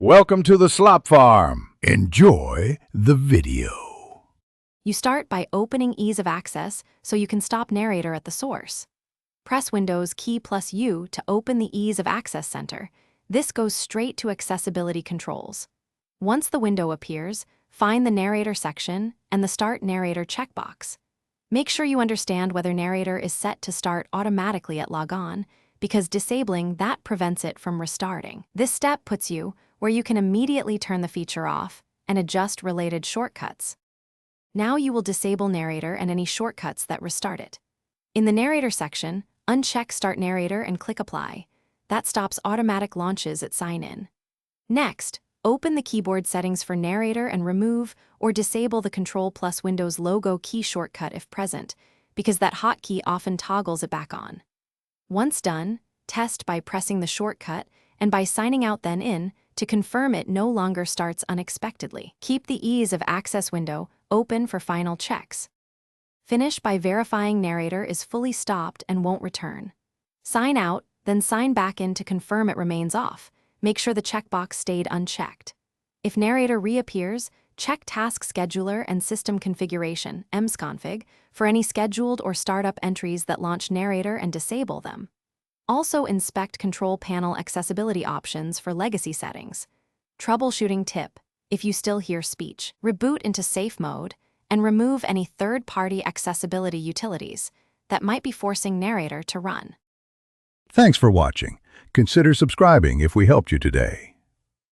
Welcome to the Slop Farm. Enjoy the video. You start by opening Ease of Access so you can stop Narrator at the source. Press Windows key plus U to open the Ease of Access Center. This goes straight to accessibility controls. Once the window appears, find the Narrator section and the Start Narrator checkbox. Make sure you understand whether Narrator is set to start automatically at logon, because disabling that prevents it from restarting. This step puts you where you can immediately turn the feature off and adjust related shortcuts. Now you will disable Narrator and any shortcuts that restart it. In the Narrator section, uncheck Start Narrator and click Apply. That stops automatic launches at sign-in. Next, open the keyboard settings for Narrator and remove or disable the Control plus Windows logo key shortcut if present, because that hotkey often toggles it back on. Once done, test by pressing the shortcut and by signing out then in to confirm it no longer starts unexpectedly. Keep the Ease of Access window open for final checks. Finish by verifying Narrator is fully stopped and won't return. Sign out, then sign back in to confirm it remains off. Make sure the checkbox stayed unchecked. If Narrator reappears, check Task Scheduler and System Configuration (msconfig) for any scheduled or startup entries that launch Narrator and disable them. Also inspect Control Panel accessibility options for legacy settings. Troubleshooting tip: if you still hear speech, reboot into safe mode and remove any third-party accessibility utilities that might be forcing Narrator to run. Thanks for watching. Consider subscribing if we helped you today.